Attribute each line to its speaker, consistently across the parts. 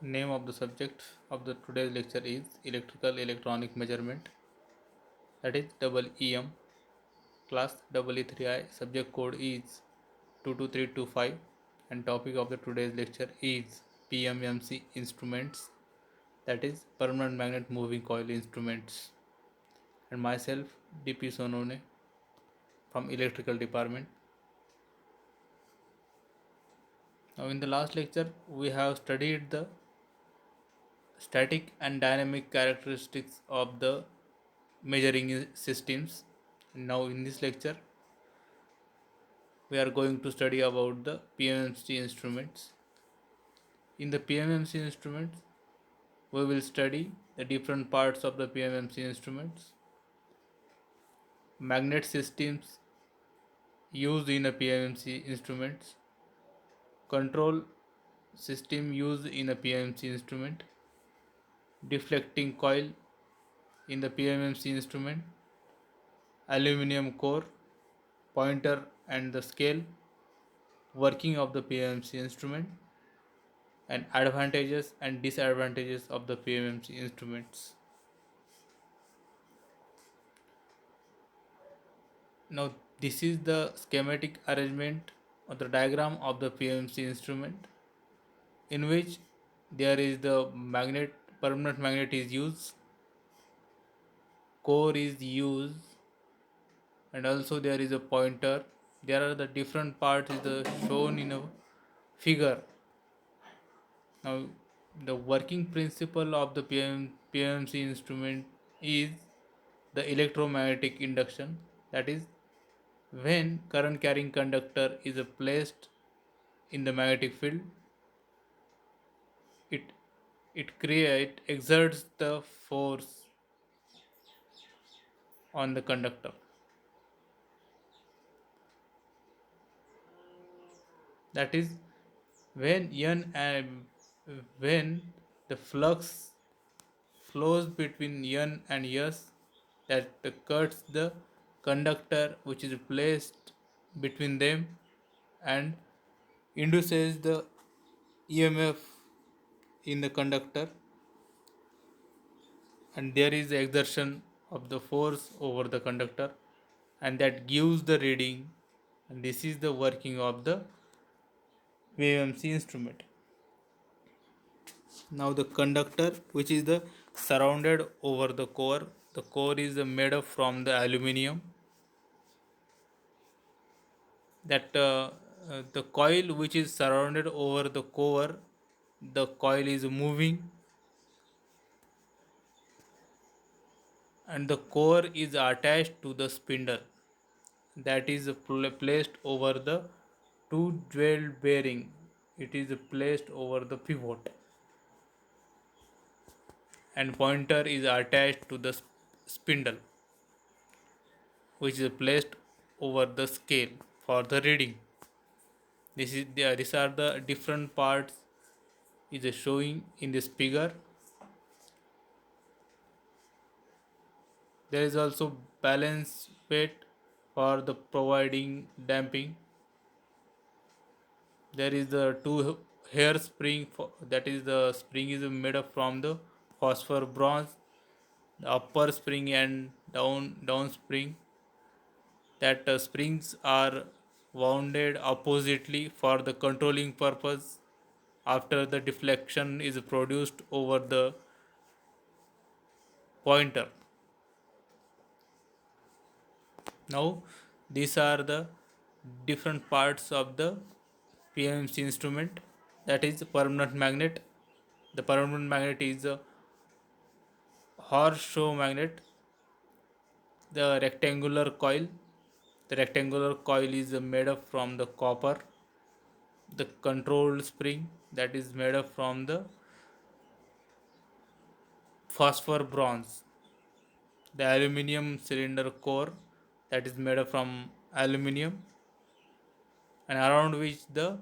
Speaker 1: Name of the subject of the today's lecture is electrical electronic measurement, that is double EM, class double E3I. Subject code is 22325 and topic of the today's lecture is PMMC instruments, that is permanent magnet moving coil instruments, and myself DP Sonone from electrical department. Now in the last lecture we have studied the static and dynamic characteristics of the measuring systems. Now in this lecture we are going to study about the PMMC instruments. In the PMMC instruments we will study the different parts of the PMMC instruments, magnet systems used in a PMMC instruments, control system used in a PMMC instrument, deflecting coil in the PMMC instrument, aluminum core, pointer and the scale, working of the PMMC instrument, and advantages and disadvantages of the PMMC instruments. Now this is the schematic arrangement or the diagram of the PMMC instrument, in which there is the magnet, permanent magnet is used, core is used, and also there is a pointer. There are the different parts is the shown in a figure. Now the working principle of the PMC instrument is the electromagnetic induction, that is when current carrying conductor is placed in the magnetic field, it exerts the force on the conductor. That is when n and when the flux flows between n and s, that cuts the conductor which is placed between them and induces the EMF in the conductor, and there is the exertion of the force over the conductor, and that gives the reading, and this is the working of the VMC instrument. Now the conductor which is the surrounded over the core is made up from the aluminum, that the coil which is surrounded over the core, the coil is moving, and the core is attached to the spindle that is placed over the two dwell bearing. It is placed over the pivot, and pointer is attached to the spindle which is placed over the scale for the reading. These are the different parts is showing in this figure. There is also balance weight for the providing damping. There is the two hair spring that is the spring is made up from the phosphor bronze, the upper spring and down spring, that springs are wounded oppositely for the controlling purpose after the deflection is produced over the pointer. Now these are the different parts of the PMC instrument, that is permanent magnet. The permanent magnet is a horseshoe magnet. The rectangular coil, the rectangular coil is made up from the copper. The control spring that is made up from the phosphor bronze. The aluminium cylinder core that is made up from aluminium, and around which the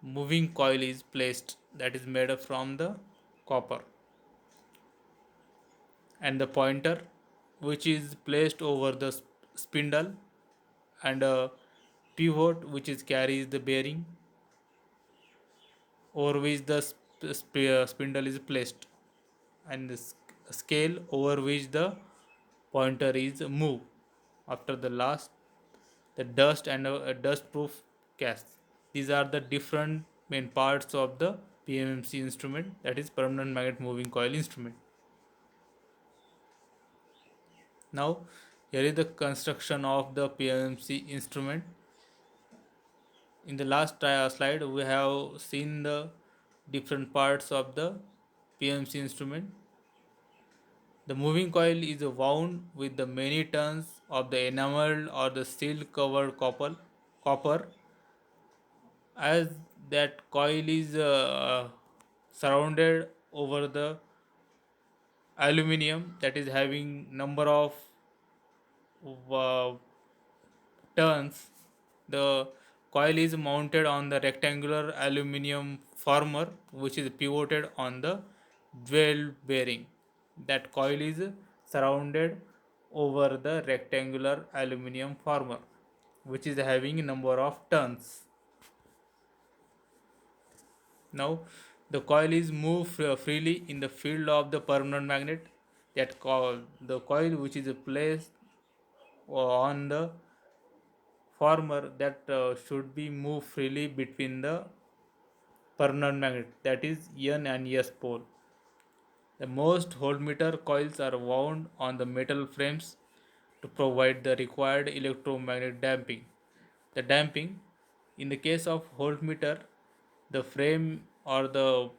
Speaker 1: moving coil is placed, that is made up from the copper, and the pointer which is placed over the spindle, and a pivot which is carries the bearing over which the spindle is placed, and the scale over which the pointer is moved. After the last, the dust and a dust proof cast. These are the different main parts of the PMMC instrument, that is permanent magnet moving coil instrument. Now here is the construction of the PMMC instrument. In the last slide we have seen the different parts of the PMMC instrument. The moving coil is wound with the many turns of the enameled or the silk covered copper. As that coil is surrounded over the aluminum, that is having number of uh, turns, the coil is mounted on the rectangular aluminum former which is pivoted on the dwell bearing. That coil is surrounded over the rectangular aluminum former which is having a number of turns. Now the coil is moved freely in the field of the permanent magnet. The coil which is placed on the former, that should be moved freely between the permanent magnet, that is N and S pole. The most voltmeter coils are wound on the metal frames to provide the required electromagnetic damping. The damping, in the case of voltmeter, the frame or the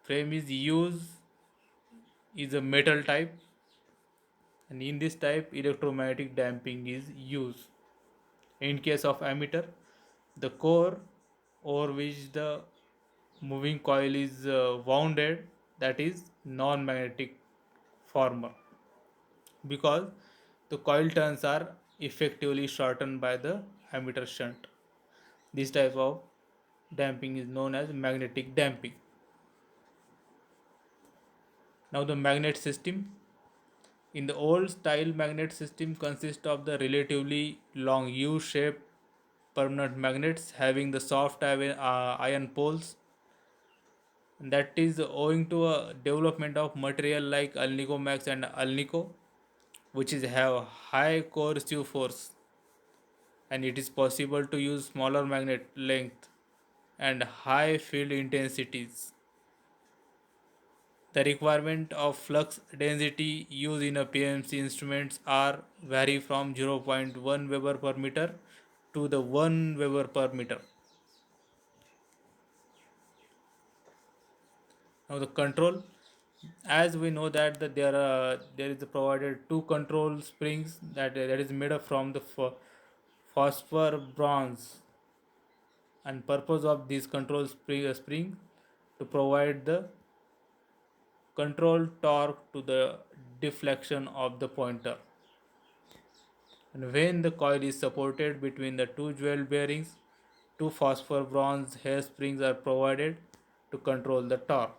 Speaker 1: frame is used is a metal type, and in this type electromagnetic damping is used. In case of ammeter, the core over which the moving coil is wounded, that is non-magnetic former, because the coil turns are effectively shortened by the ammeter shunt. This type of damping is known as magnetic damping. Now the magnet system. In the old style, magnet system consists of the relatively long U-shaped permanent magnets having the soft iron poles. And that is owing to a development of material like Alnico Max and Alnico, which is have high coercive force, and it is possible to use smaller magnet length and high field intensities. The requirement of flux density used in a PMC instruments are vary from 0.1 Weber per meter to the 1 Weber per meter. Now the control, as we know that there is provided two control springs that is made up from the phosphor bronze, and purpose of this control spring to provide the control torque to the deflection of the pointer. And when the coil is supported between the two jewel bearings, two phosphor bronze hair springs are provided to control the torque.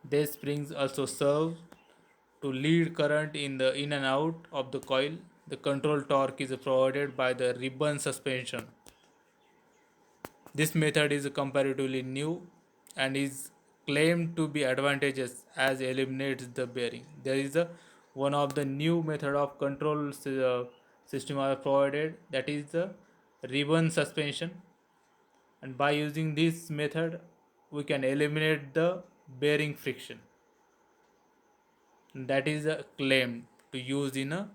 Speaker 1: These springs also serve to lead current in and out of the coil. The control torque is provided by the ribbon suspension. This method is comparatively new and is claimed to be advantageous as eliminates the bearing. There is a one of the new method of control system are provided, that is the ribbon suspension, and by using this method we can eliminate the bearing friction. And that is a claim to use in a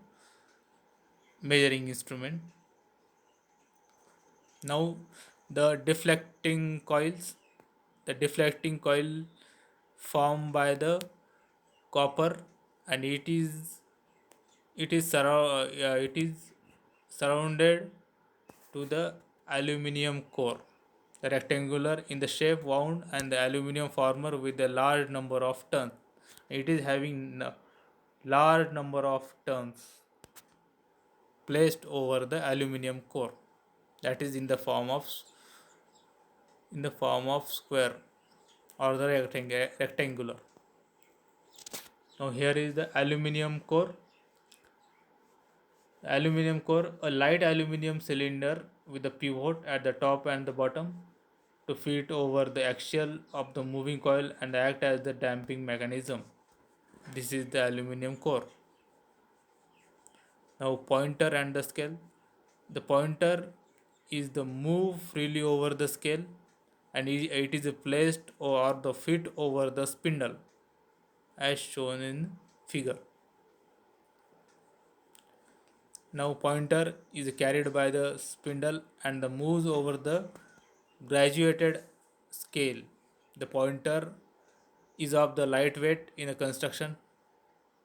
Speaker 1: measuring instrument. Now the deflecting coils. The deflecting coil formed by the copper, and it is surrounded to the aluminum core. The rectangular in the shape wound and the aluminum former with a large number of turns. It is having large number of turns placed over the aluminum core, that is in the form of square or the rectangular. Now here is the aluminum core. The aluminum core, a light aluminum cylinder with a pivot at the top and the bottom. to fit over the axial of the moving coil and act as the damping mechanism. This is the aluminum core. Now pointer and the scale. The pointer is the move freely over the scale and it is placed or the fit over the spindle as shown in figure. Now pointer is carried by the spindle and the moves over the graduated scale. The pointer is of the lightweight in a construction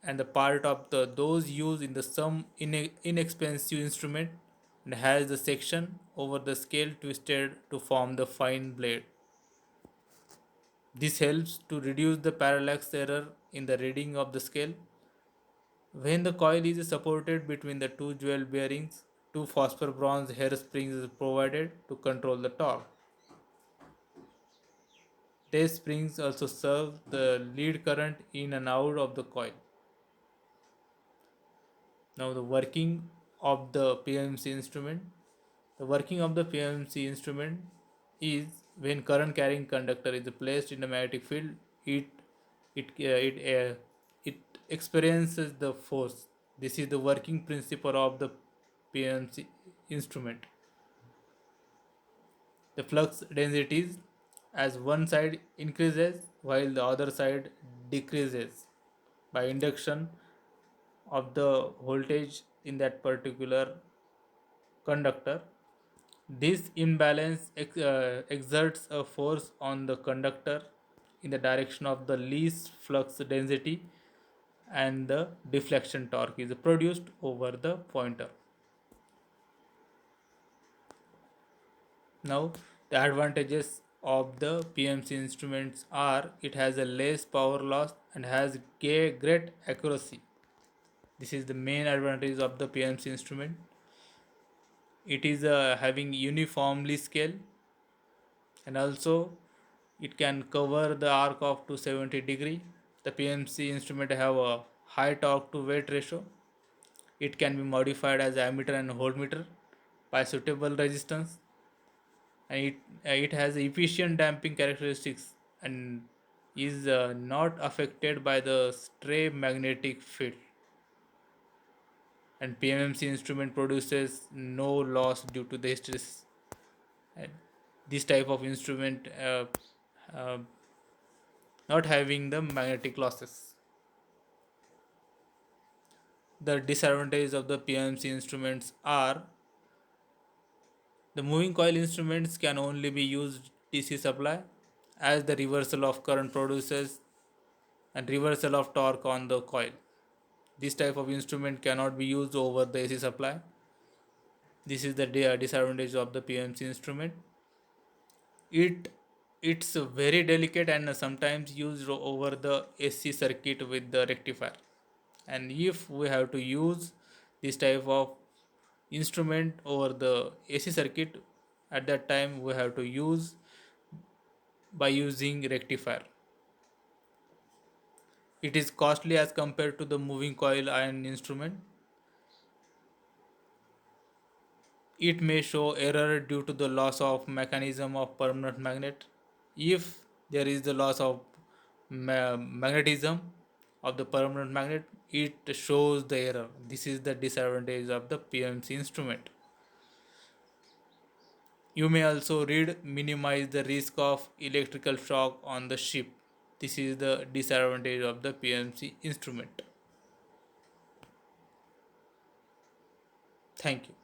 Speaker 1: and the part of those used in the some inexpensive instrument and has the section over the scale twisted to form the fine blade. This helps to reduce the parallax error in the reading of the scale. When the coil is supported between the two jewel bearings, two phosphor bronze hair springs is provided to control the torque. These springs also serve the lead current in and out of the coil. Now the working of the PMC instrument. The working of the PMC instrument is when current carrying conductor is placed in the magnetic field, it it it experiences the force. This is the working principle of the PMC instrument. The flux densities as one side increases while the other side decreases by induction of the voltage in that particular conductor. This imbalance exerts a force on the conductor in the direction of the least flux density and the deflection torque is produced over the pointer. Now, the advantages of the PMC instruments are it has a less power loss and has great accuracy. This is the main advantage of the PMC instrument. It is having uniformly scale and also it can cover the arc of 270-degree. The PMC instrument have a high torque to weight ratio. It can be modified as ammeter and voltmeter by suitable resistance and it has efficient damping characteristics and is not affected by the stray magnetic field, and PMMC instrument produces no loss due to the hysteresis. And this type of instrument uh, not having the magnetic losses. The disadvantages of the PMC instruments are the moving coil instruments can only be used DC supply as the reversal of current produces and reversal of torque on the coil. This type of instrument cannot be used over the AC supply. This is the disadvantage of the PMC instrument. It's very delicate and sometimes used over the AC circuit with the rectifier. And if we have to use this type of instrument over the AC circuit, at that time we have to use by using rectifier. It is costly as compared to the moving coil iron instrument. It may show error due to the loss of mechanism of permanent magnet. If there is the loss of magnetism of the permanent magnet, it shows the error. This is the disadvantage of the PMC instrument. You may also read minimize the risk of electrical shock on the ship. This is the disadvantage of the PMC instrument. Thank you.